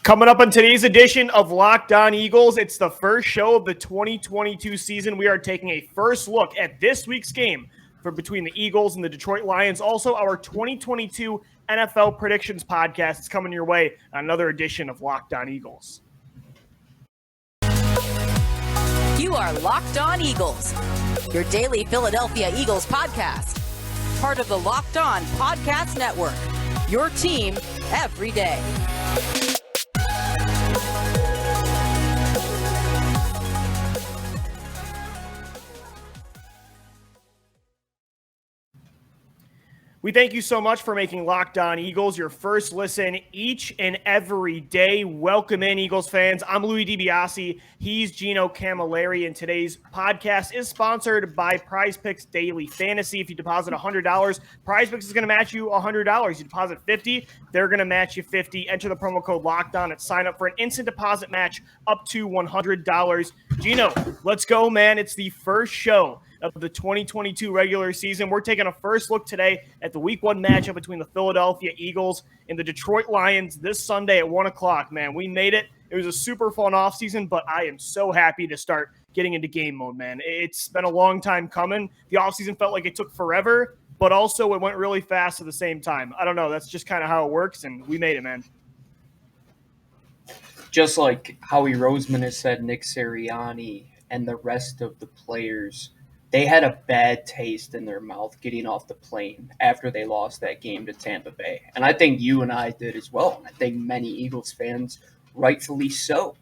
Coming up on today's edition of Locked On Eagles, it's the first show of the 2022 season. We are taking a first look at this week's game for between the Eagles and the Detroit Lions. Also, our 2022 NFL predictions podcast is coming your way on another edition of Locked On Eagles. You are Locked On Eagles, your daily Philadelphia Eagles podcast. Part of the Locked On Podcast Network, your team every day. We thank you so much for making Locked On Eagles your first listen each and every day. Welcome in, Eagles fans. I'm Louie DiBiase. He's Gino Camilleri, and today's podcast is sponsored by Prize Picks Daily Fantasy. If you deposit $100, Prize Picks is going to match you $100. You deposit $50, they're going to match you $50. Enter the promo code Locked On and sign up for an instant deposit match up to $100. Gino, let's go, man. It's the first show of the 2022 regular season. We're taking a first look today at the Week 1 matchup between the Philadelphia Eagles and the Detroit Lions this Sunday at 1 o'clock, man. We made it. It was a super fun offseason, but I am so happy to start getting into game mode, man. It's been a long time coming. The offseason felt like it took forever, but also it went really fast at the same time. I don't know. That's just kind of how it works, and we made it, man. Just like Howie Roseman has said, Nick Sirianni and the rest of the players, they had a bad taste in their mouth getting off the plane after they lost that game to Tampa Bay. And I think you and I did as well. And I think many Eagles fans, rightfully so.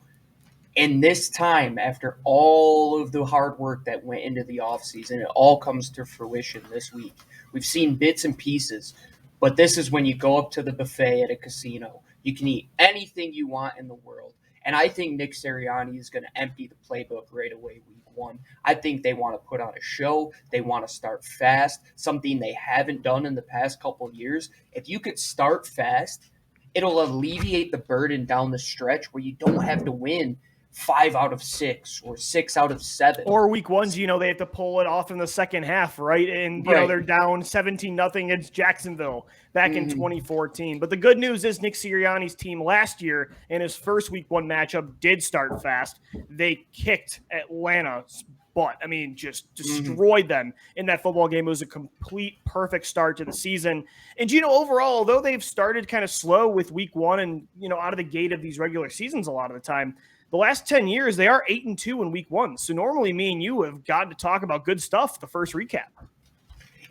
And this time, after all of the hard work that went into the offseason, it all comes to fruition this week. We've seen bits and pieces, but this is when you go up to the buffet at a casino. You can eat anything you want in the world. And I think Nick Sirianni is going to empty the playbook right away week one. I think they want to put on a show. They want to start fast, something they haven't done in the past couple of years. If you could start fast, it'll alleviate the burden down the stretch where you don't have to win 5 out of 6 or 6 out of 7. Or week ones, they have to pull it off in the second half, right? And, they're down 17-0 against Jacksonville back in 2014. But the good news is Nick Sirianni's team last year in his first week 1 matchup did start fast. They kicked Atlanta's butt. I mean, just destroyed them in that football game. It was a complete perfect start to the season. And, overall, although they've started kind of slow with week 1 and, out of the gate of these regular seasons a lot of the time, the last 10 years, they are 8-2 in week 1. So normally me and you have gotten to talk about good stuff the first recap.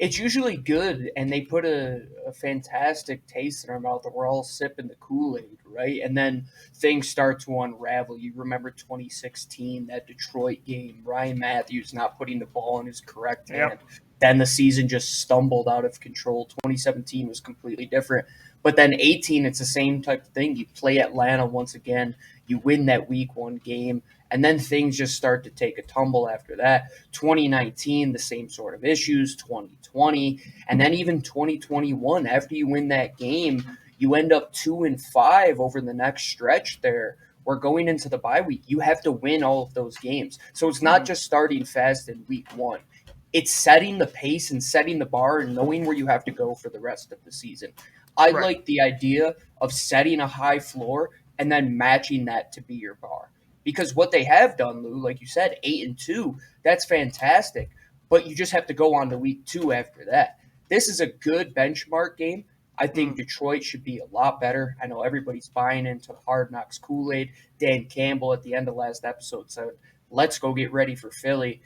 It's usually good, and they put a fantastic taste in our mouth, and we're all sipping the Kool-Aid, right? And then things start to unravel. You remember 2016, that Detroit game, Ryan Matthews not putting the ball in his correct hand. Then the season just stumbled out of control. 2017 was completely different. But then 18, it's the same type of thing. You play Atlanta once again. You win that week 1 game, and then things just start to take a tumble after that. 2019, the same sort of issues. 2020, and then even 2021. After you win that game, you end up 2-5 over the next stretch there. We're going into the bye week. You have to win all of those games. So it's not just starting fast in week 1. It's setting the pace and setting the bar and knowing where you have to go for the rest of the season. I like the idea of setting a high floor and then matching that to be your bar. Because what they have done, Lou, like you said, 8-2, that's fantastic. But you just have to go on to week 2 after that. This is a good benchmark game. I think Detroit should be a lot better. I know everybody's buying into the Hard Knocks Kool-Aid. Dan Campbell at the end of last episode said, let's go get ready for Philly.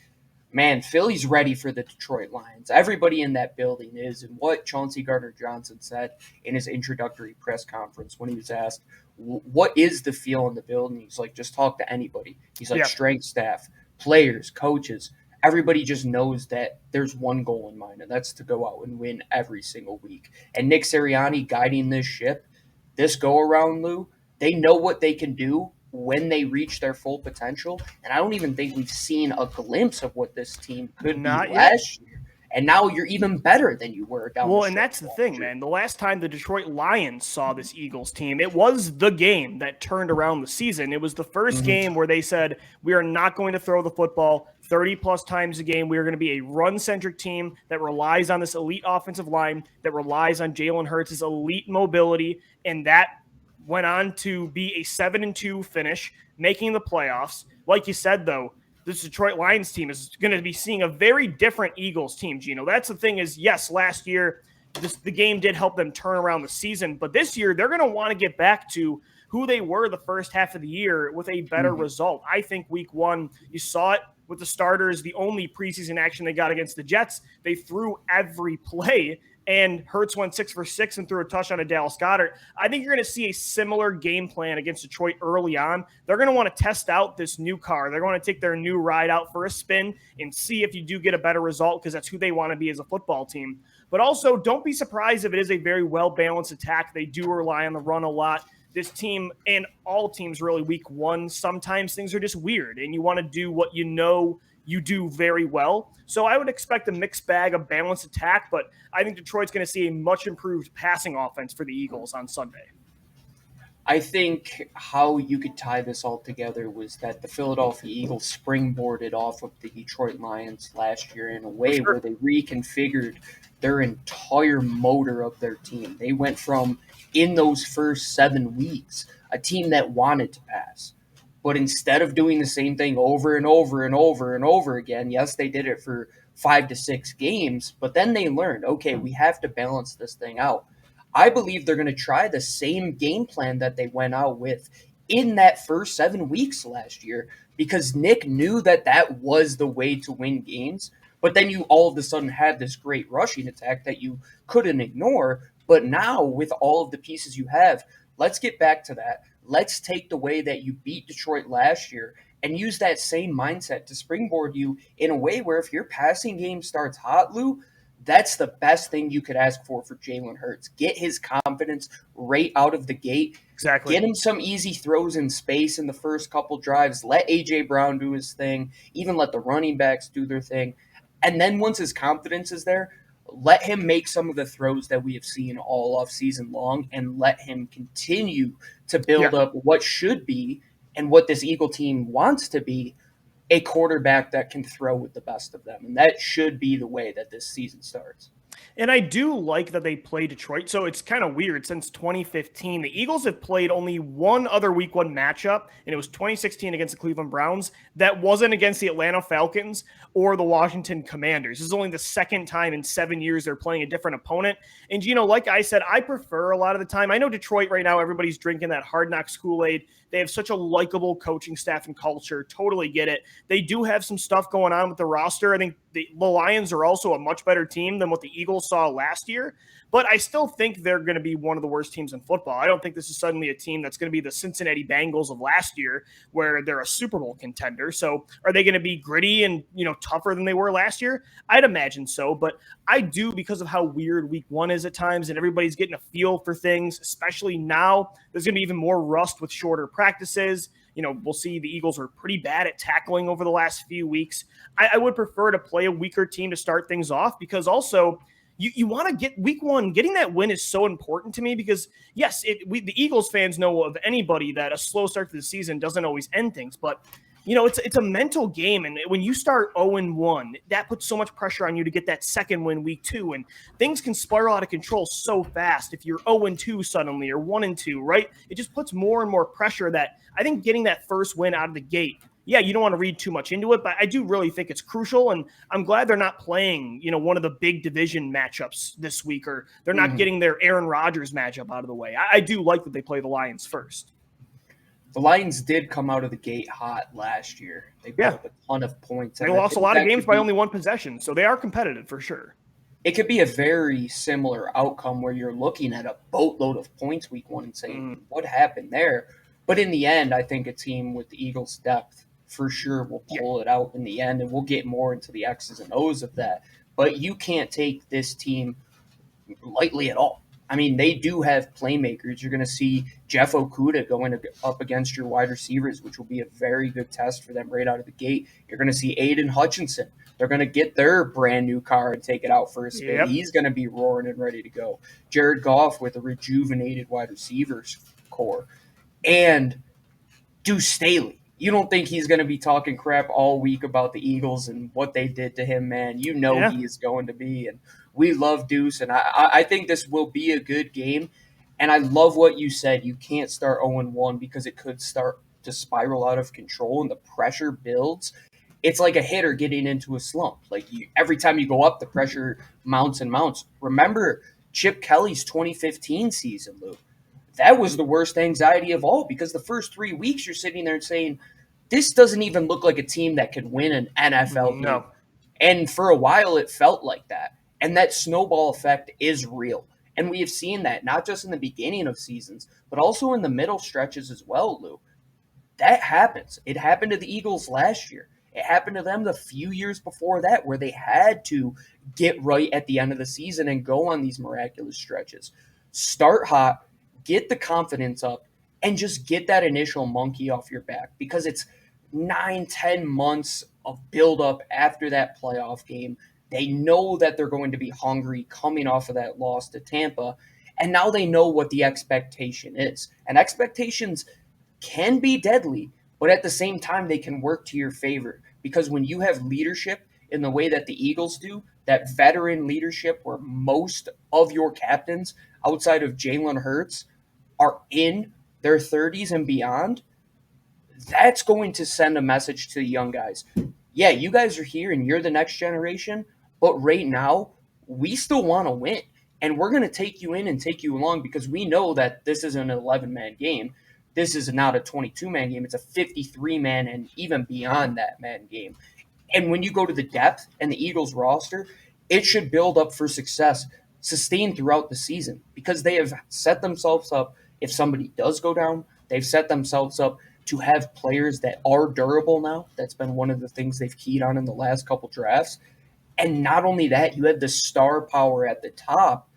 Man, Philly's ready for the Detroit Lions. Everybody in that building is. And what Chauncey Gardner-Johnson said in his introductory press conference when he was asked, what is the feel in the building? He's like, just talk to anybody. He's like, strength staff, players, coaches. Everybody just knows that there's one goal in mind, and that's to go out and win every single week. And Nick Sirianni guiding this ship, this go-around, Lou, they know what they can do when they reach their full potential. And I don't even think we've seen a glimpse of what this team could be last year. And now you're even better than you were down the stretch. Well, and that's the thing, man. The last time the Detroit Lions saw this Eagles team, it was the game that turned around the season. It was the first game where they said, we are not going to throw the football 30-plus times a game. We are going to be a run-centric team that relies on this elite offensive line, that relies on Jalen Hurts' elite mobility, and that went on to be a 7-2 finish, making the playoffs. Like you said, though, this Detroit Lions team is going to be seeing a very different Eagles team, Gino. That's the thing is, yes, last year the game did help them turn around the season, but this year they're going to want to get back to who they were the first half of the year with a better result. I think week one, you saw it with the starters, the only preseason action they got against the Jets. They threw every play, and Hurts went 6 for 6 and threw a touchdown to Dallas Goedert. I think you're going to see a similar game plan against Detroit early on. They're going to want to test out this new car. They're going to take their new ride out for a spin and see if you do get a better result, because that's who they want to be as a football team. But also, don't be surprised if it is a very well-balanced attack. They do rely on the run a lot. This team, and all teams really, week one, sometimes things are just weird, and you want to do what you know you do very well. So I would expect a mixed bag of balanced attack, but I think Detroit's going to see a much improved passing offense for the Eagles on Sunday. I think how you could tie this all together was that the Philadelphia Eagles springboarded off of the Detroit Lions last year in a way where they reconfigured their entire motor of their team. They went from, in those first 7 weeks, a team that wanted to pass. But instead of doing the same thing over and over and over and over again, yes, they did it for 5 to 6 games, but then they learned, okay, we have to balance this thing out. I believe they're going to try the same game plan that they went out with in that first 7 weeks last year, because Nick knew that that was the way to win games. But then you all of a sudden had this great rushing attack that you couldn't ignore. But now, with all of the pieces you have, let's get back to that. Let's take the way that you beat Detroit last year and use that same mindset to springboard you in a way where if your passing game starts hot, Lou, that's the best thing you could ask for Jalen Hurts. Get his confidence right out of the gate. Exactly. Get him some easy throws in space in the first couple drives. Let A.J. Brown do his thing. Even let the running backs do their thing. And then once his confidence is there, let him make some of the throws that we have seen all off season long, and let him continue to build up what should be, and what this Eagle team wants to be, a quarterback that can throw with the best of them. And that should be the way that this season starts. And I do like that they play Detroit. So it's kind of weird. Since 2015, the Eagles have played only one other week one matchup, and it was 2016 against the Cleveland Browns. That wasn't against the Atlanta Falcons or the Washington Commanders. This is only the second time in 7 years they're playing a different opponent. And, you know, like I said, I prefer a lot of the time. I know Detroit right now, everybody's drinking that Hard Knocks Kool-Aid. They have such a likable coaching staff and culture. Totally get it. They do have some stuff going on with the roster. I think the Lions are also a much better team than what the Eagles saw last year. But I still think they're going to be one of the worst teams in football. I don't think this is suddenly a team that's going to be the Cincinnati Bengals of last year, where they're a Super Bowl contender. So are they going to be gritty and, you know, tougher than they were last year? I'd imagine so. But I do, because of how weird week one is at times, and everybody's getting a feel for things, especially now. There's going to be even more rust with shorter practices. You know, we'll see the Eagles are pretty bad at tackling over the last few weeks. I would prefer to play a weaker team to start things off, because also you want to get week one. Getting that win is so important to me, because, yes, the Eagles fans know of anybody that a slow start to the season doesn't always end things. But, you know, it's a mental game. And when you start 0-1, that puts so much pressure on you to get that second win week two. And things can spiral out of control so fast if you're 0-2 suddenly, or 1-2, right? It just puts more and more pressure. That I think getting that first win out of the gate, yeah, you don't want to read too much into it, but I do really think it's crucial. And I'm glad they're not playing, you know, one of the big division matchups this week, or they're not getting their Aaron Rodgers matchup out of the way. I do like that they play the Lions first. The Lions did come out of the gate hot last year. They put up a ton of points. They lost a lot of games by only one possession, so they are competitive for sure. It could be a very similar outcome where you're looking at a boatload of points week one and saying, what happened there? But in the end, I think a team with the Eagles' depth for sure will pull it out in the end, and we'll get more into the X's and O's of that. But you can't take this team lightly at all. I mean, they do have playmakers. You're going to see Jeff Okudah going up against your wide receivers, which will be a very good test for them right out of the gate. You're going to see Aiden Hutchinson. They're going to get their brand new car and take it out for a spin. Yep. He's going to be roaring and ready to go. Jared Goff with a rejuvenated wide receivers core. And Deuce Staley. You don't think he's going to be talking crap all week about the Eagles and what they did to him, man. You know he is going to be. And we love Deuce, and I think this will be a good game. And I love what you said. You can't start 0-1 because it could start to spiral out of control and the pressure builds. It's like a hitter getting into a slump. Like every time you go up, the pressure mounts and mounts. Remember Chip Kelly's 2015 season, Lou. That was the worst anxiety of all because the first 3 weeks you're sitting there saying, this doesn't even look like a team that could win an NFL game. No. And for a while, it felt like that. And that snowball effect is real. And we have seen that not just in the beginning of seasons, but also in the middle stretches as well, Lou. That happens. It happened to the Eagles last year. It happened to them the few years before that where they had to get right at the end of the season and go on these miraculous stretches. Start hot, get the confidence up, and just get that initial monkey off your back because it's 9-10 months of buildup after that playoff game. They know that they're going to be hungry coming off of that loss to Tampa, and now they know what the expectation is. And expectations can be deadly, but at the same time, they can work to your favor because when you have leadership in the way that the Eagles do, that veteran leadership where most of your captains outside of Jalen Hurts are in their 30s and beyond, that's going to send a message to the young guys. Yeah, you guys are here and you're the next generation, but right now, we still want to win. And we're going to take you in and take you along because we know that this is an 11-man game. This is not a 22-man game. It's a 53-man and even beyond that man game. And when you go to the depth and the Eagles roster, it should build up for success, sustained throughout the season because they have set themselves up. If somebody does go down, they've set themselves up to have players that are durable now. That's been one of the things they've keyed on in the last couple drafts. And not only that, you have the star power at the top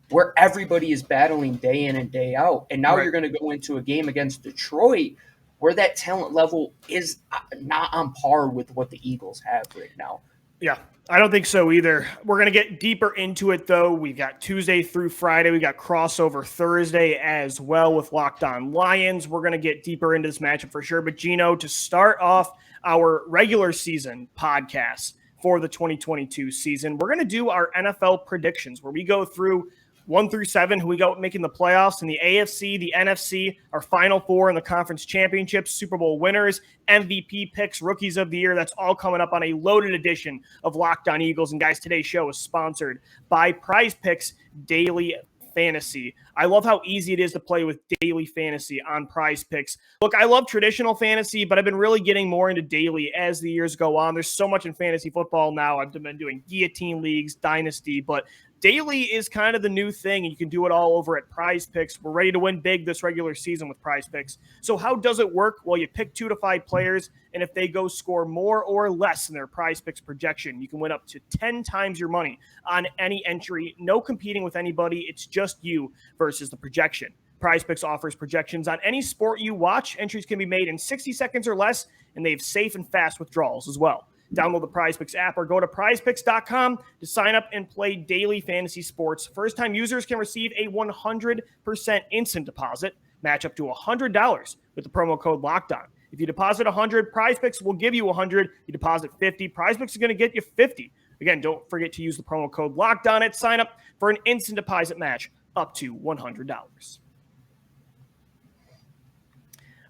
where everybody is battling day in and day out. And now You're going to go into a game against Detroit where that talent level is not on par with what the Eagles have right now. Yeah, I don't think so either. We're going to get deeper into it, though. We've got Tuesday through Friday. We got crossover Thursday as well with Locked On Lions. We're going to get deeper into this matchup for sure. But, Gino, to start off our regular season podcast for the 2022 season, we're going to do our NFL predictions where we go through 1 through 7, who we got making the playoffs in the AFC, the NFC, our Final Four in the conference championships, Super Bowl winners, MVP picks, rookies of the year. That's all coming up on a loaded edition of Locked On Eagles. And guys, today's show is sponsored by Prize Picks Daily Fantasy. I love how easy it is to play with daily fantasy on Prize Picks. Look, I love traditional fantasy, but I've been really getting more into daily as the years go on. There's so much in fantasy football now. I've been doing guillotine leagues, dynasty, but daily is kind of the new thing, and you can do it all over at Prize Picks. We're ready to win big this regular season with Prize Picks. So how does it work? Well, you pick 2 to 5 players, and if they go score more or less than their Prize Picks projection, you can win up to 10 times your money on any entry. No competing with anybody. It's just you versus the projection. Prize Picks offers projections on any sport you watch. Entries can be made in 60 seconds or less, and they have safe and fast withdrawals as well. Download the Prize Picks app or go to prizepicks.com to sign up and play daily fantasy sports. First-time users can receive a 100% instant deposit, match up to $100 with the promo code LOCKEDON. If you deposit $100, Prize Picks will give you $100. You deposit $50, Prize Picks is going to get you $50. Again, don't forget to use the promo code LOCKEDON at sign up for an instant deposit match up to $100.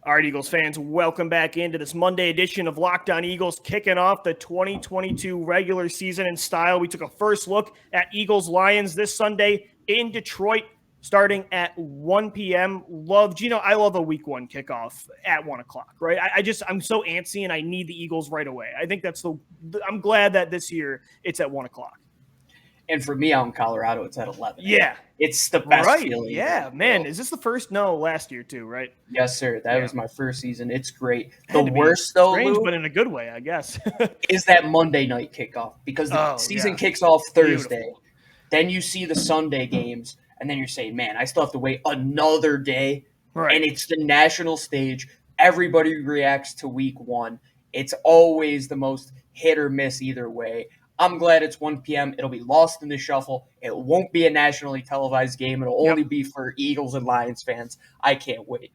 All right, Eagles fans, welcome back into this Monday edition of Locked On Eagles, kicking off the 2022 regular season in style. We took a first look at Eagles-Lions this Sunday in Detroit, starting at 1 p.m. I love a week 1 kickoff at 1 o'clock, right? I'm so antsy, and I need the Eagles right away. I think I'm glad that this year it's at 1 o'clock. And for me out in Colorado, it's at 11. Yeah. It's the best feeling. Yeah, man. Is this the first? No, last year too, right? Yes, sir. That was my first season. It's great. The worst, though, strange, Lou, but in a good way, I guess, is that Monday night kickoff because the season kicks off Thursday. Beautiful. Then you see the Sunday games, and then you're saying, man, I still have to wait another day. Right. And it's the national stage. Everybody reacts to week 1. It's always the most hit or miss either way. I'm glad it's 1 p.m. It'll be lost in the shuffle. It won't be a nationally televised game. It'll only be for Eagles and Lions fans. I can't wait.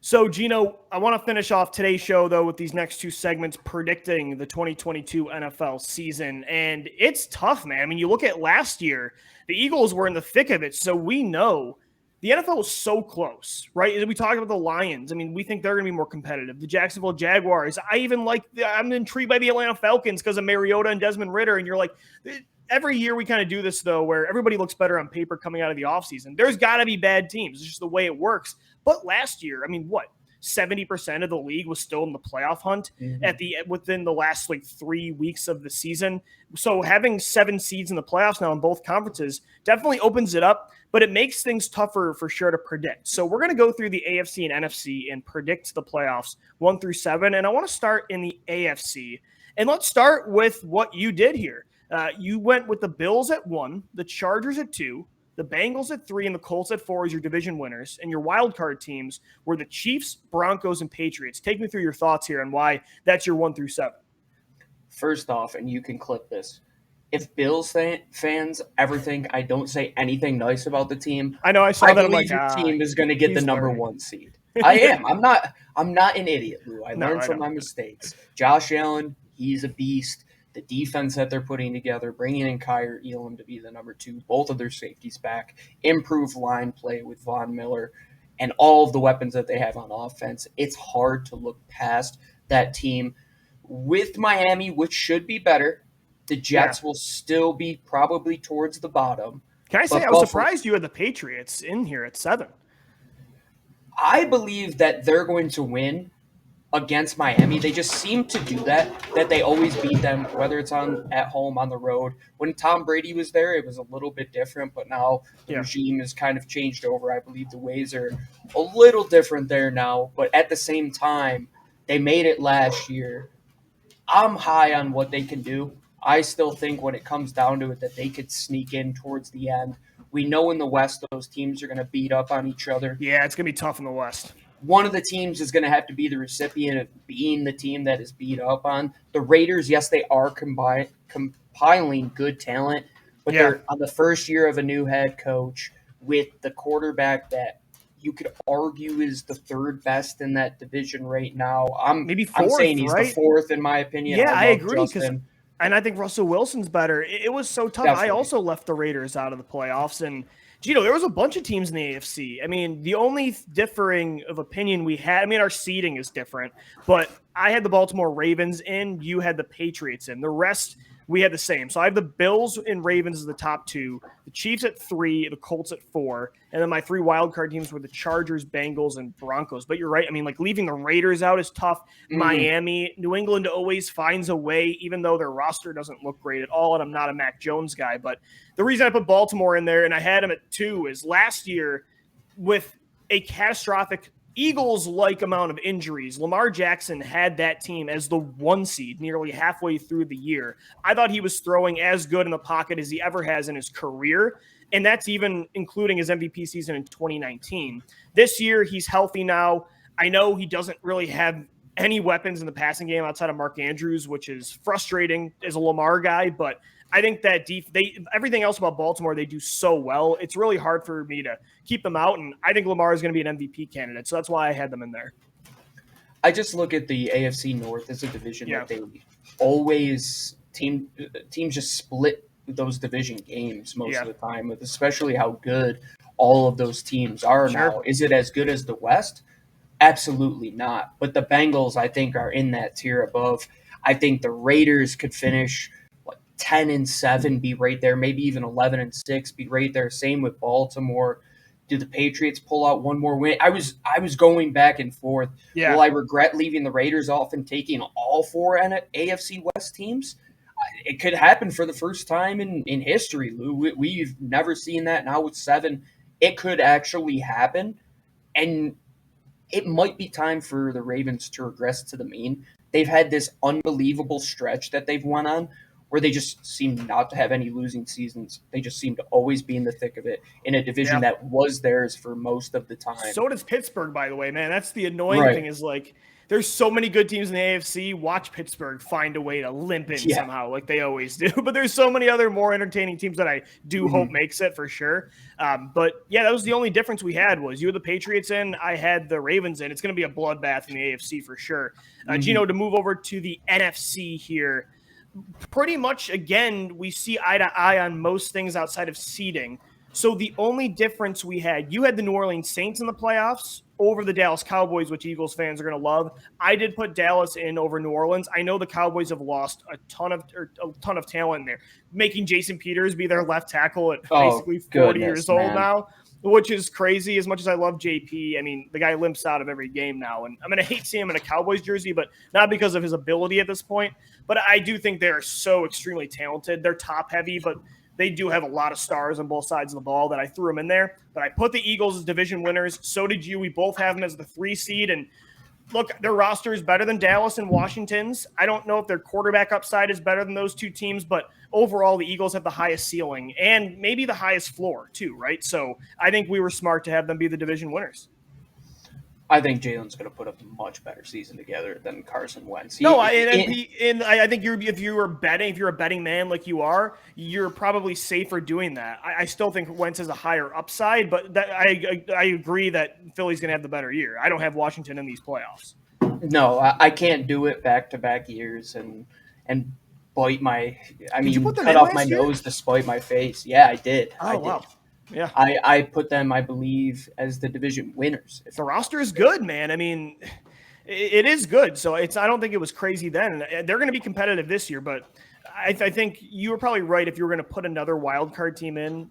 So, Gino, I want to finish off today's show, though, with these next 2 segments predicting the 2022 NFL season. And it's tough, man. I mean, you look at last year, the Eagles were in the thick of it, so we know the NFL is so close, right? We talk about the Lions. I mean, we think they're going to be more competitive. The Jacksonville Jaguars. I'm intrigued by the Atlanta Falcons because of Mariota and Desmond Ridder. And you're like, every year we kind of do this, though, where everybody looks better on paper coming out of the offseason. There's got to be bad teams. It's just the way it works. But last year, I mean, 70% of the league was still in the playoff hunt within the last 3 weeks of the season. So having 7 seeds in the playoffs now in both conferences definitely opens it up, but it makes things tougher for sure to predict. So we're going to go through the AFC and NFC and predict the playoffs 1 through 7. And I want to start in the AFC. And let's start with what you did here. You went with the Bills at 1, the Chargers at 2, the Bengals at 3, and the Colts at 4 as your division winners. And your wild card teams were the Chiefs, Broncos, and Patriots. Take me through your thoughts here and why that's your 1 through 7. First off, and you can clip this, if Bills fans ever think I don't say anything nice about the team, I know I saw that. I believe your team is going to get the number 1 seed. I am. I'm not an idiot, Lou. I learned from my mistakes. Josh Allen, he's a beast. The defense that they're putting together, bringing in Kyer Elam to be the number 2, both of their safeties back, improved line play with Von Miller, and all of the weapons that they have on offense, it's hard to look past that team. With Miami, which should be better, the Jets will still be probably towards the bottom. Can I say I was surprised you had the Patriots in here at 7? I believe that they're going to win against Miami. They just seem to do that they always beat them, whether it's at home, on the road. When Tom Brady was there, it was a little bit different, but now the regime has kind of changed over. I believe the ways are a little different there now, but at the same time, they made it last year. I'm high on what they can do. I still think when it comes down to it that they could sneak in towards the end. We know in the West those teams are going to beat up on each other. Yeah, it's going to be tough in the West. One of the teams is going to have to be the recipient of being the team that is beat up on. The Raiders, yes, they are compiling good talent, but they're on the first year of a new head coach with the quarterback that you could argue is the 3rd best in that division right now. Maybe 4th, I'm saying he's right? the 4th in my opinion. Yeah, I agree. And I think Russell Wilson's better. It was so tough. Definitely. I also left the Raiders out of the playoffs. And, Gino, there was a bunch of teams in the AFC. I mean, the only differing of opinion we had, I mean, our seeding is different. But I had the Baltimore Ravens in. You had the Patriots in. The rest, we had the same. So I have the Bills and Ravens as the top 2, the Chiefs at 3, the Colts at 4, and then my 3 wildcard teams were the Chargers, Bengals, and Broncos. But you're right. I mean, leaving the Raiders out is tough. Miami, New England always finds a way, even though their roster doesn't look great at all, and I'm not a Mac Jones guy. But the reason I put Baltimore in there and I had them at 2 is last year with a catastrophic Eagles-like amount of injuries, Lamar Jackson had that team as the 1 seed nearly halfway through the year. I thought he was throwing as good in the pocket as he ever has in his career, and that's even including his MVP season in 2019. This year, he's healthy now. I know he doesn't really have any weapons in the passing game outside of Mark Andrews, which is frustrating as a Lamar guy, but I think that everything else about Baltimore, they do so well. It's really hard for me to keep them out, and I think Lamar is going to be an MVP candidate, so that's why I had them in there. I just look at the AFC North as a division that they always teams just split those division games most of the time, with especially how good all of those teams are now. Is it as good as the West? Absolutely not. But the Bengals, I think, are in that tier above. I think the Raiders could finish 10-7, be right there, maybe even 11-6, be right there. Same with Baltimore. Do the Patriots pull out one more win? I was going back and forth. Yeah. Will I regret leaving the Raiders off and taking all 4 AFC West teams? It could happen for the first time in history, Lou. We've never seen that. Now with 7, it could actually happen. And it might be time for the Ravens to regress to the mean. They've had this unbelievable stretch that they've went on where they just seem not to have any losing seasons. They just seem to always be in the thick of it in a division that was theirs for most of the time. So does Pittsburgh, by the way, man. That's the annoying thing is there's so many good teams in the AFC. Watch Pittsburgh find a way to limp in somehow like they always do. But there's so many other more entertaining teams that I do hope makes it for sure. But, that was the only difference we had was you had the Patriots in, I had the Ravens in. It's going to be a bloodbath in the AFC for sure. Gino, to move over to the NFC here, pretty much, again, we see eye to eye on most things outside of seeding. So the only difference we had, you had the New Orleans Saints in the playoffs over the Dallas Cowboys, which Eagles fans are going to love. I did put Dallas in over New Orleans. I know the Cowboys have lost a ton of talent in there, making Jason Peters be their left tackle at basically 40 years old now, which is crazy. As much as I love JP, I mean, the guy limps out of every game now, and I'm going to hate seeing him in a Cowboys jersey, but not because of his ability at this point. But I do think they're so extremely talented. They're top heavy, but they do have a lot of stars on both sides of the ball that I threw them in there. But I put the Eagles as division winners. So did you. We both have them as the 3 seed. And look, their roster is better than Dallas and Washington's. I don't know if their quarterback upside is better than those two teams, but overall, the Eagles have the highest ceiling and maybe the highest floor too, right? So I think we were smart to have them be the division winners. I think Jalen's going to put up a much better season together than Carson Wentz. I think if you're a betting man like you are, you're probably safer doing that. I still think Wentz has a higher upside, but I agree that Philly's going to have the better year. I don't have Washington in these playoffs. No, I can't do it back-to-back years and bite my – cut off my nose to spite my face. Yeah, I did. Oh, wow. Yeah, I put them, I believe, as the division winners. The roster is good, man. I mean, it is good. So I don't think it was crazy then. They're going to be competitive this year, but I think you were probably right if you were going to put another wild card team in.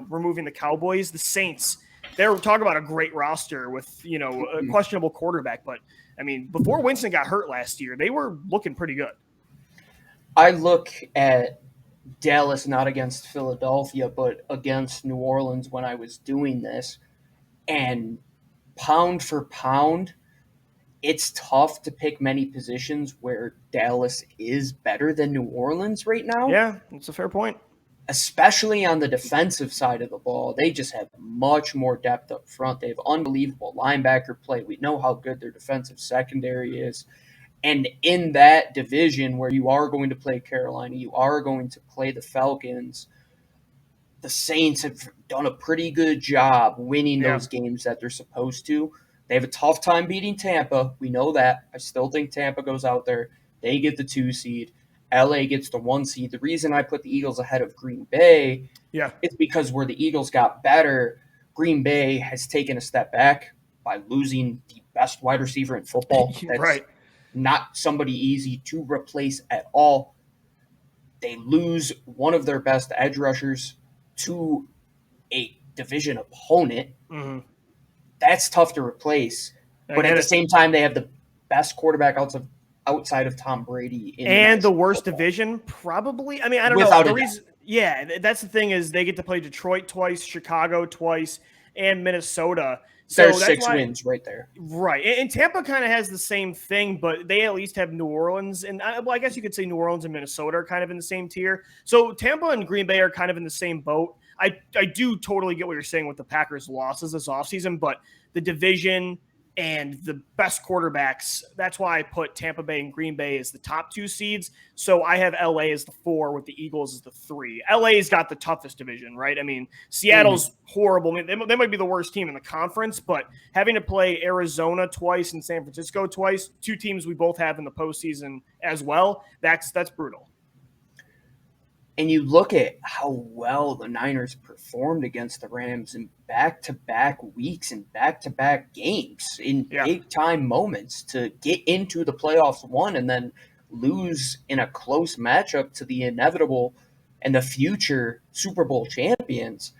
Removing the Cowboys, the Saints. They're talking about a great roster with a questionable quarterback, but I mean, before Winston got hurt last year, they were looking pretty good. I look at Dallas not against Philadelphia, but against New Orleans when I was doing this. And pound for pound, it's tough to pick many positions where Dallas is better than New Orleans right now. Yeah, that's a fair point. Especially on the defensive side of the ball. They just have much more depth up front. They have unbelievable linebacker play. We know how good their defensive secondary is. And in that division where you are going to play Carolina, you are going to play the Falcons, the Saints have done a pretty good job winning those games that they're supposed to. They have a tough time beating Tampa. We know that. I still think Tampa goes out there. They get the 2 seed. LA gets the 1 seed. The reason I put the Eagles ahead of Green Bay is because where the Eagles got better, Green Bay has taken a step back by losing the best wide receiver in football. That's right. Not somebody easy to replace at all. They lose one of their best edge rushers to a division opponent. Mm-hmm. That's tough to replace. But at the same time, they have the best quarterback outside of Tom Brady. And the worst division, probably. I mean, I don't know. The reason, that's the thing is they get to play Detroit twice, Chicago twice, and Minnesota. So there's 6 wins right there. Right. And Tampa kind of has the same thing, but they at least have New Orleans. And I guess you could say New Orleans and Minnesota are kind of in the same tier. So Tampa and Green Bay are kind of in the same boat. I do totally get what you're saying with the Packers' losses this offseason, but the division and the best quarterbacks, that's why I put Tampa Bay and Green Bay as the top 2 seeds. So I have LA as the 4 with the Eagles as the 3. LA's got the toughest division, right? I mean, Seattle's horrible. I mean, they might be the worst team in the conference, but having to play Arizona twice and San Francisco twice, 2 teams we both have in the postseason as well, that's brutal. And you look at how well the Niners performed against the Rams in back-to-back weeks and back-to-back games in big-time moments to get into the playoffs one and then lose in a close matchup to the inevitable and the future Super Bowl champions.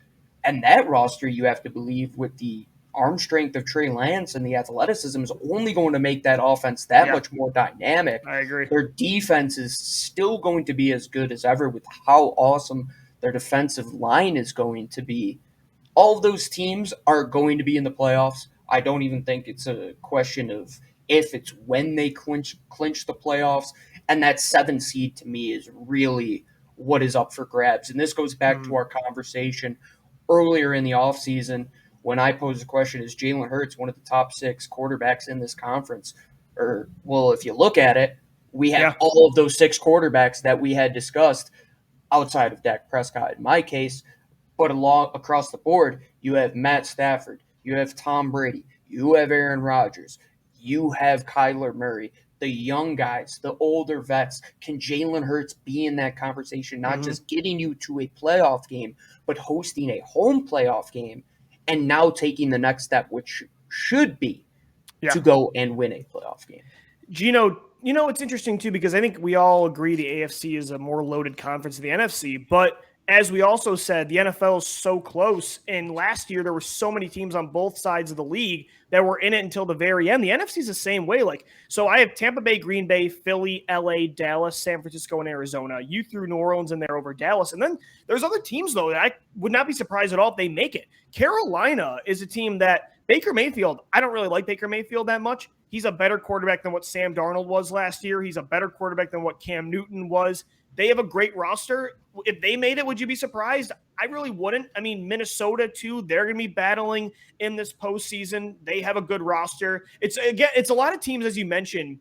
And that roster, you have to believe, with the arm strength of Trey Lance and the athleticism is only going to make that offense that much more dynamic. I agree. Their defense is still going to be as good as ever with how awesome their defensive line is going to be. All of those teams are going to be in the playoffs. I don't even think it's a question of if, it's when they clinch the playoffs. And that 7 seed to me is really what is up for grabs. And this goes back to our conversation earlier in the offseason when I posed the question, is Jalen Hurts one of the top 6 quarterbacks in this conference? Or, well, if you look at it, we have all of those 6 quarterbacks that we had discussed outside of Dak Prescott in my case, but across the board, you have Matt Stafford, you have Tom Brady, you have Aaron Rodgers, you have Kyler Murray. the young guys, the older vets? Can Jalen Hurts be in that conversation, not just getting you to a playoff game, but hosting a home playoff game and now taking the next step, which should be to go and win a playoff game? Gino, it's interesting too, because I think we all agree the AFC is a more loaded conference than the NFC, but as we also said, the NFL is so close. And last year, there were so many teams on both sides of the league that were in it until the very end. The NFC is the same way. So I have Tampa Bay, Green Bay, Philly, LA, Dallas, San Francisco, and Arizona. You threw New Orleans in there over Dallas. And then there's other teams, though, that I would not be surprised at all if they make it. Carolina is a team that Baker Mayfield, I don't really like Baker Mayfield that much. He's a better quarterback than what Sam Darnold was last year. He's a better quarterback than what Cam Newton was. They have a great roster. If they made it, would you be surprised? I really wouldn't. I mean, Minnesota, too, they're going to be battling in this postseason. They have a good roster. It's a lot of teams, as you mentioned,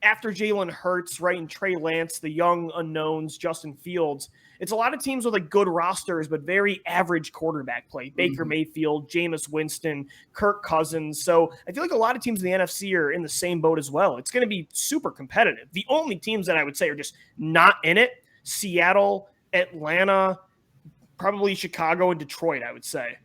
after Jalen Hurts, right, and Trey Lance, the young unknowns, Justin Fields. It's a lot of teams with good rosters, but very average quarterback play. Baker Mayfield, Jameis Winston, Kirk Cousins. So I feel like a lot of teams in the NFC are in the same boat as well. It's going to be super competitive. The only teams that I would say are just not in it, Seattle, Atlanta, probably Chicago, and Detroit, I would say.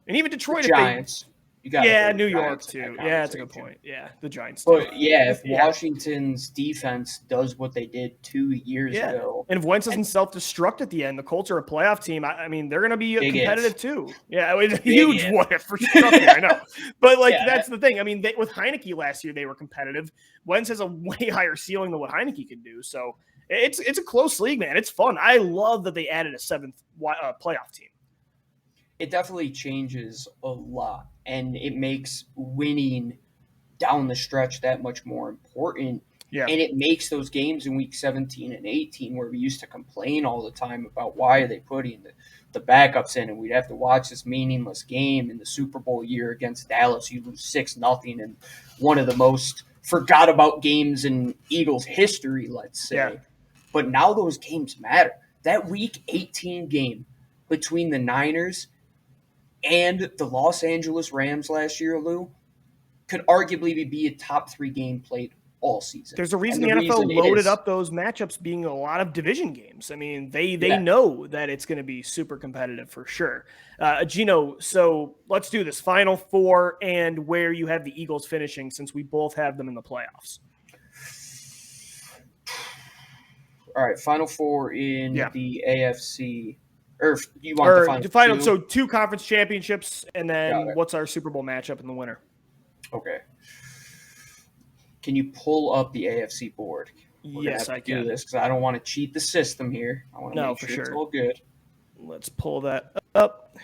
And even Detroit, the Giants. New York too. Yeah, that's a good point. Yeah, the Giants. But if Washington's defense does what they did 2 years ago, and if Wentz doesn't self-destruct at the end, the Colts are a playoff team. I mean, they're going to be competitive too. Yeah, it's a huge what if for sure. I know, but that's the thing. I mean, with Heineke last year, they were competitive. Wentz has a way higher ceiling than what Heineke can do. So it's a close league, man. It's fun. I love that they added a seventh playoff team. It definitely changes a lot, and it makes winning down the stretch that much more important. Yeah. And it makes those games in week 17 and 18 where we used to complain all the time about why are they putting the backups in, and we'd have to watch this meaningless game in the Super Bowl year against Dallas. You lose 6-0 in one of the most forgot about games in Eagles history, let's say. Yeah. But now those games matter. That week 18 game between the Niners and the Los Angeles Rams last year, Lou, could arguably be a top 3 game played all season. There's a reason the NFL loaded up those matchups being a lot of division games. I mean, they know that it's going to be super competitive for sure. Gino, so let's do this. Final 4 and where you have the Eagles finishing, since we both have them in the playoffs. All right, Final 4 in the AFC. Or you want the final 2? So 2 conference championships, and then what's our Super Bowl matchup in the winter? Okay. Can you pull up the AFC board? Yes, I can. Do this because I don't want to cheat the system here. I want to make sure it's all good. Let's pull that up.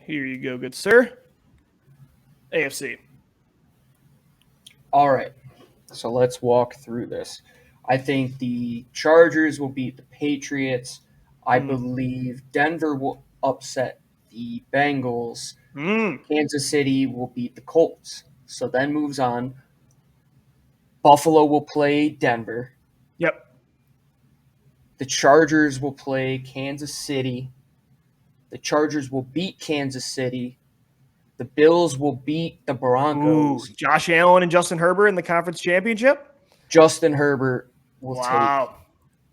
Here you go, good sir. AFC. All right. So let's walk through this. I think the Chargers will beat the Patriots. I believe Denver will upset the Bengals. Kansas City will beat the Colts. So then moves on. Buffalo will play Denver. Yep. The Chargers will play Kansas City. The Chargers will beat Kansas City. The Bills will beat the Broncos. Josh Allen and Justin Herbert in the conference championship? Justin Herbert will take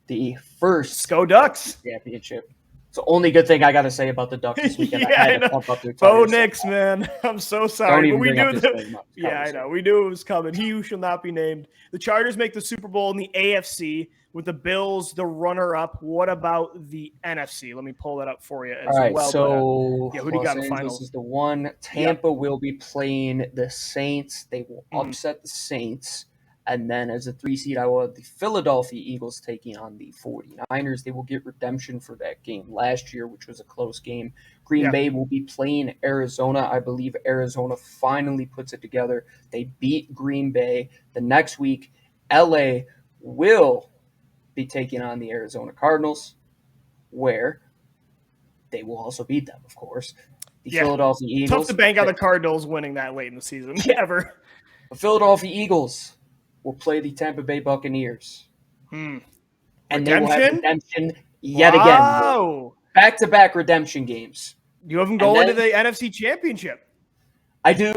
the first Go Ducks championship. It's the only good thing I got to say about the Ducks this weekend. I had to pump up their Bo Nix, man. I'm so sorry. But we knew I know. We knew it was coming. He who shall not be named. The Chargers make the Super Bowl in the AFC with the Bills, the runner-up. What about the NFC? Let me pull that up for you as well. All right, so who do you got in the finals? This is the one. Tampa will be playing the Saints. They will upset the Saints. And then as a 3 seed, I will have the Philadelphia Eagles taking on the 49ers. They will get redemption for that game last year, which was a close game. Green Bay will be playing Arizona. I believe Arizona finally puts it together. They beat Green Bay. The next week, LA will be taking on the Arizona Cardinals, where they will also beat them, of course. The Philadelphia Eagles. Tough to bank on the Cardinals winning that late in the season. Ever. The Philadelphia Eagles will play the Tampa Bay Buccaneers. And they will have redemption yet again. Back-to-back redemption games. You have them going to the NFC Championship. I do.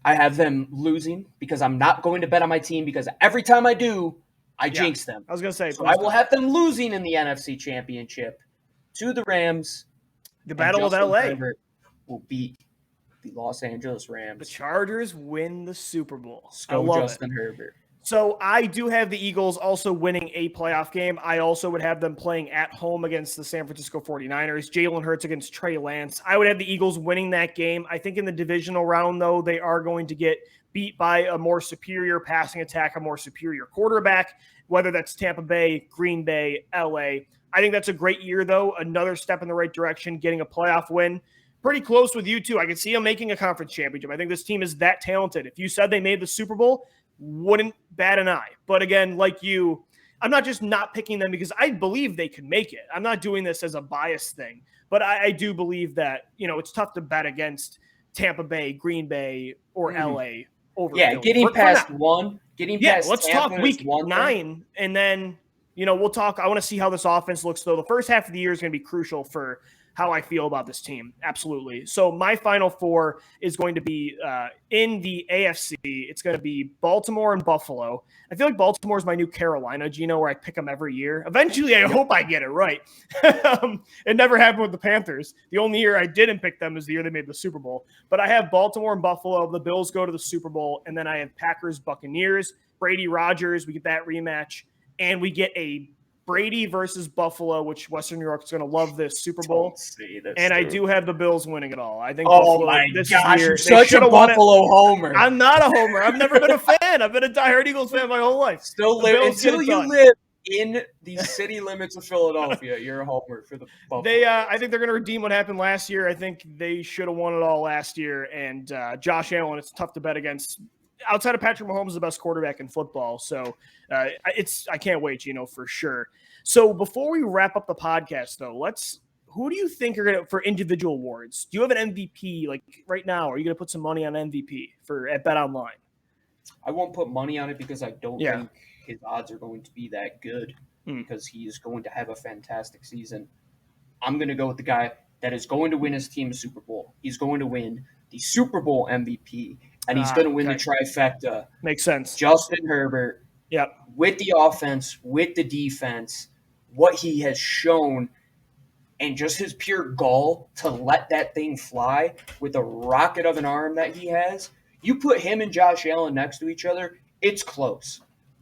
I have them losing because I'm not going to bet on my team because every time I do, I jinx them. I was going to say. So I will have them losing in the NFC Championship to the Rams. The Battle of LA. Herbert will beat the Los Angeles Rams. The Chargers win the Super Bowl. I love Justin Herbert. So I do have the Eagles also winning a playoff game. I also would have them playing at home against the San Francisco 49ers. Jalen Hurts against Trey Lance. I would have the Eagles winning that game. I think in the divisional round, though, they are going to get beat by a more superior passing attack, a more superior quarterback, whether that's Tampa Bay, Green Bay, LA. I think that's a great year, though. Another step in the right direction, getting a playoff win. Pretty close with you, too. I could see them making a conference championship. I think this team is that talented. If you said they made the Super Bowl, wouldn't bat an eye. But again, like you, I'm not just not picking them because I believe they can make it. I'm not doing this as a bias thing. But I do believe that, it's tough to bet against Tampa Bay, Green Bay, or LA over Philly. Getting past one. Let's talk week 9, and then we'll talk. I want to see how this offense looks, though. The first half of the year is going to be crucial for how I feel about this team. Absolutely. So my final 4 is going to be in the AFC. It's going to be Baltimore and Buffalo. I feel like Baltimore is my new Carolina, Gino, where I pick them every year. Eventually, I hope I get it right. It never happened with the Panthers. The only year I didn't pick them is the year they made the Super Bowl. But I have Baltimore and Buffalo. The Bills go to the Super Bowl. And then I have Packers, Buccaneers, Brady, Rodgers. We get that rematch. And we get a Brady versus Buffalo, which Western New York is going to love this Super Bowl. And I do have the Bills winning it all. I think Buffalo, my this gosh, year, you're such a Buffalo homer. I'm not a homer. I've never been a fan. I've been a diehard Eagles fan my whole life. Until you live in the city limits of Philadelphia, you're a homer for the Buffalo. I think they're going to redeem what happened last year. I think they should have won it all last year. And Josh Allen, it's tough to bet against. Outside of Patrick Mahomes, the best quarterback in football. So I can't wait, for sure. So before we wrap up the podcast, though, who do you think are going to for individual awards? Do you have an MVP like right now? Are you going to put some money on MVP at Bet Online? I won't put money on it because I don't think his odds are going to be that good because he is going to have a fantastic season. I'm going to go with the guy that is going to win his team a Super Bowl. He's going to win the Super Bowl MVP. And he's going to win the trifecta. Makes sense. Justin Herbert. Yep. With the offense, with the defense, what he has shown, and just his pure gall to let that thing fly with a rocket of an arm that he has. You put him and Josh Allen next to each other, it's close.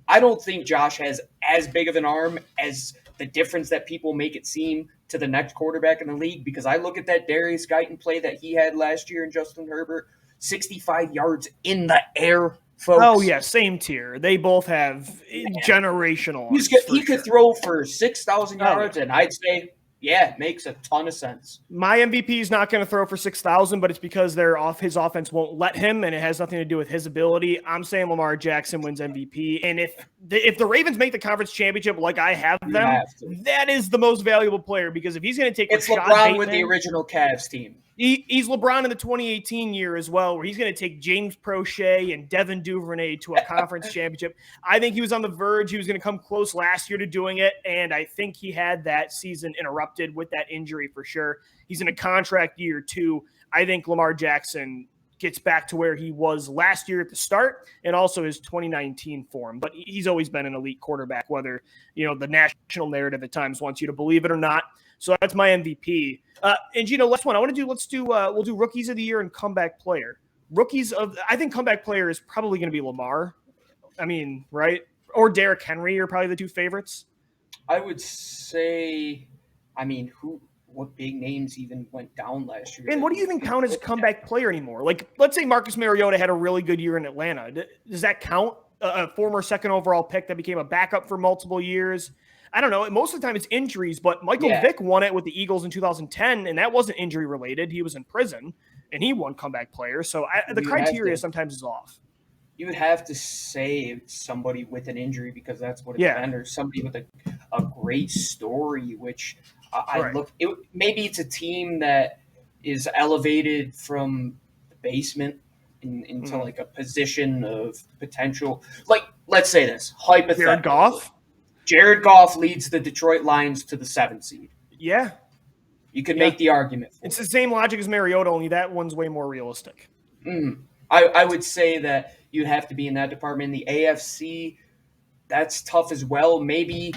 I don't think Josh has as big of an arm as the difference that people make it seem to the next quarterback in the league, because I look at that Darius Guyton play that he had last year in Justin Herbert, 65 yards in the air, folks. Oh, yeah, same tier. They both have generational. He could throw for 6,000 yards, and I'd say, it makes a ton of sense. My MVP is not going to throw for 6,000, but it's because his offense won't let him, and it has nothing to do with his ability. I'm saying Lamar Jackson wins MVP, and if the Ravens make the conference championship like I have them, that is the most valuable player, because if he's going to take it's LeBron with the original Cavs team. He's LeBron in the 2018 year as well, where he's going to take James Prochet and Devin Duvernay to a conference championship. I think he was on the verge. He was going to come close last year to doing it, and I think he had that season interrupted with that injury for sure. He's in a contract year too. I think Lamar Jackson gets back to where he was last year at the start and also his 2019 form. But he's always been an elite quarterback, whether the national narrative at times wants you to believe it or not. So that's my MVP. And Gino, last one. We'll do rookies of the year and comeback player. I think comeback player is probably going to be Lamar. I mean, right? Or Derrick Henry are probably the two favorites. I would say, what big names even went down last year? And what do you even count as a comeback player anymore? Like, let's say Marcus Mariota had a really good year in Atlanta. Does that count? A former second overall pick that became a backup for multiple years? I don't know. Most of the time it's injuries, but Michael Vick won it with the Eagles in 2010, and that wasn't injury related. He was in prison, and he won comeback player. So the criteria sometimes is off. You would have to say somebody with an injury because that's what it's been, or somebody with a great story, which maybe it's a team that is elevated from the basement into like a position of potential. Like, let's say this, hypothetically. Jared Goff leads the Detroit Lions to the 7th seed. Yeah. You could make the argument for it's the same logic as Mariota, only that one's way more realistic. I would say that you'd have to be in that department. In the AFC, that's tough as well. Maybe,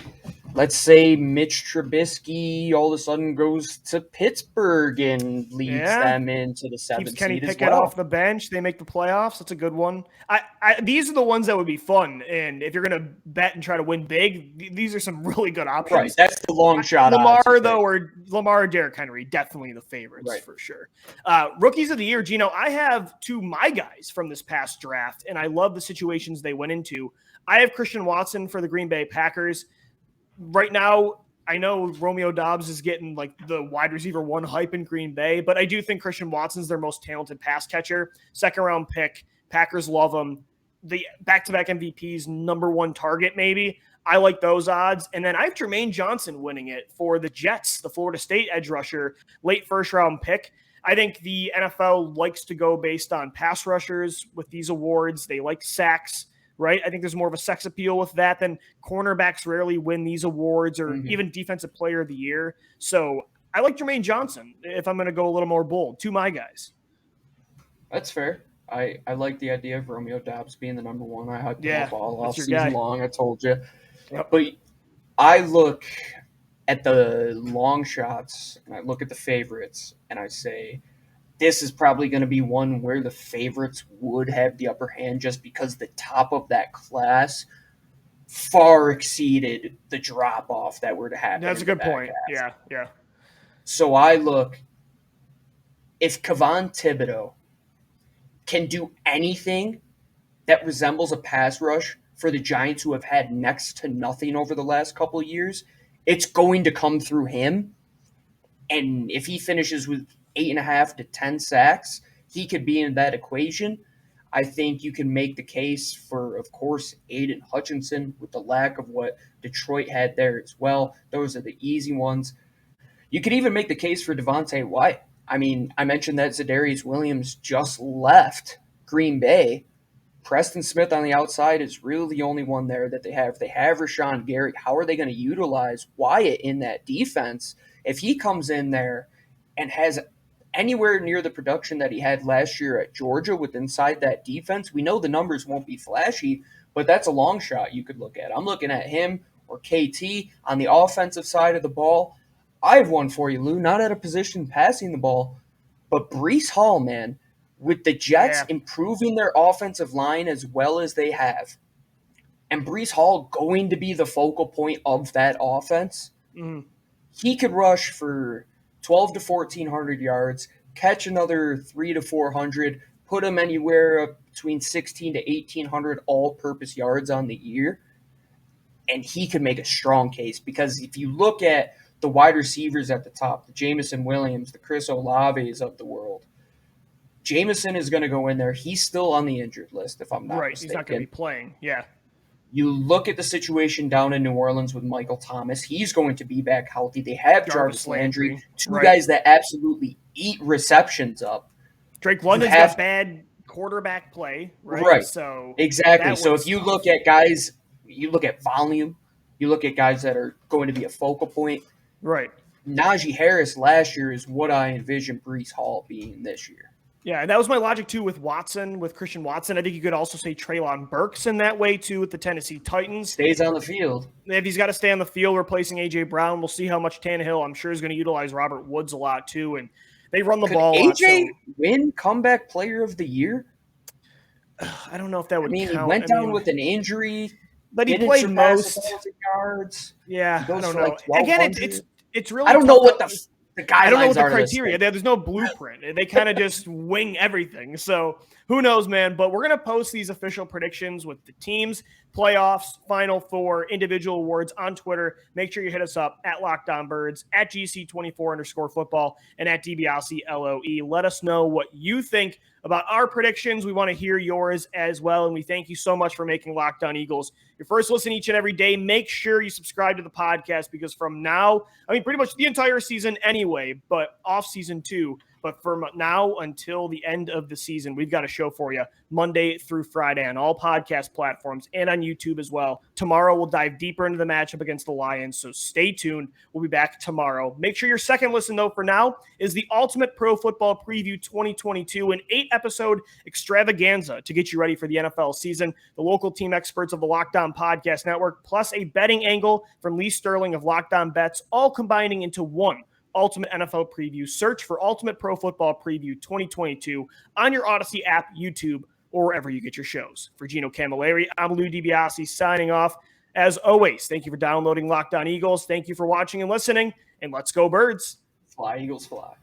let's say Mitch Trubisky all of a sudden goes to Pittsburgh and leads them into the Keeps seventh Kenny seed as Pickett well. off the bench. They make the playoffs. That's a good one. These are the ones that would be fun. And if you're going to bet and try to win big, these are some really good options. Right, that's the long shot. Lamar, or Derrick Henry, definitely the favorites for sure. Rookies of the year, Gino, I have two my guys from this past draft, and I love the situations they went into. I have Christian Watson for the Green Bay Packers. Right now, I know Romeo Doubs is getting like the wide receiver one hype in Green Bay, but I do think Christian Watson's their most talented pass catcher. Second round pick. Packers love him. The back-to-back MVPs, number one target maybe. I like those odds. And then I have Jermaine Johnson winning it for the Jets, the Florida State edge rusher, late first-round pick. I think the NFL likes to go based on pass rushers with these awards. They like sacks. Right? I think there's more of a sex appeal with that than cornerbacks rarely win these awards or even defensive player of the year. So I like Jermaine Johnson if I'm going to go a little more bold. Two my guys. That's fair. I like the idea of Romeo Doubs being the number one. I hyped him up all season guy. long. I told you. Yep. But I look at the long shots and I look at the favorites and I say, this is probably going to be one where the favorites would have the upper hand just because the top of that class far exceeded the drop-off that were to happen. That's a good point. Yeah. So I look, if Kayvon Thibodeau can do anything that resembles a pass rush for the Giants who have had next to nothing over the last couple of years, it's going to come through him. And if he finishes with 8.5 to 10 sacks, he could be in that equation. I think you can make the case for, of course, Aiden Hutchinson with the lack of what Detroit had there as well. Those are the easy ones. You could even make the case for Devontae White. I mean, I mentioned that Zadarius Williams just left Green Bay. Preston Smith on the outside is really the only one there that they have. They have Rashawn Gary. How are they going to utilize Wyatt in that defense? If he comes in there and has anywhere near the production that he had last year at Georgia with inside that defense, we know the numbers won't be flashy, but that's a long shot you could look at. I'm looking at him or KT on the offensive side of the ball. I have one for you, Lou, not at a position passing the ball, but Breece Hall, man, with the Jets improving their offensive line as well as they have, and Breece Hall going to be the focal point of that offense, he could rush for 12 to 1,400 yards, catch another 300 to 400, put him anywhere between 16 to 1,800 all-purpose yards on the year, and he could make a strong case. Because if you look at the wide receivers at the top, the Jameson Williams, the Chris Olaves of the world, Jameson is going to go in there. He's still on the injured list, if I'm not mistaken. He's not going to be playing, You look at the situation down in New Orleans with Michael Thomas. He's going to be back healthy. They have Jarvis Landry, two guys that absolutely eat receptions up. Drake London's got bad quarterback play, right? So exactly. So if you look at guys, you look at volume, you look at guys that are going to be a focal point. Right. Najee Harris last year is what I envision Breece Hall being this year. Yeah, that was my logic too with Christian Watson. I think you could also say Treylon Burks in that way too with the Tennessee Titans. Stays on the field. If he's got to stay on the field replacing A.J. Brown, we'll see how much Tannehill, I'm sure, is going to utilize Robert Woods a lot too. And they run the ball a lot. A.J. win comeback player of the year? I don't know if that would count. He went down with an injury. But he played most. Yards. Yeah, I don't know. Again, it's really I don't know what the guidelines I don't know what the are criteria. There's no blueprint. They kind of just wing everything. So who knows, man? But we're going to post these official predictions with the teams, playoffs, Final Four, individual awards on Twitter. Make sure you hit us up at Locked On Birds, at GC24_football, and at DiBiase LOE. Let us know what you think about our predictions. We want to hear yours as well. And we thank you so much for making Locked On Eagles your first listen each and every day. Make sure you subscribe to the podcast because from now, pretty much the entire season anyway, but off season too. But from now until the end of the season, we've got a show for you Monday through Friday on all podcast platforms and on YouTube as well. Tomorrow, we'll dive deeper into the matchup against the Lions, so stay tuned. We'll be back tomorrow. Make sure your second listen, though, for now, is the Ultimate Pro Football Preview 2022, an 8-episode extravaganza to get you ready for the NFL season. The local team experts of the Locked On Podcast Network, plus a betting angle from Lee Sterling of Locked On Bets, all combining into one Ultimate NFL Preview. Search for Ultimate Pro Football Preview 2022 on your Odyssey app, YouTube, or wherever you get your shows. For Gino Camilleri, I'm Lou DiBiase signing off. As always, thank you for downloading Locked On Eagles. Thank you for watching and listening, and let's go Birds. Fly, Eagles, fly.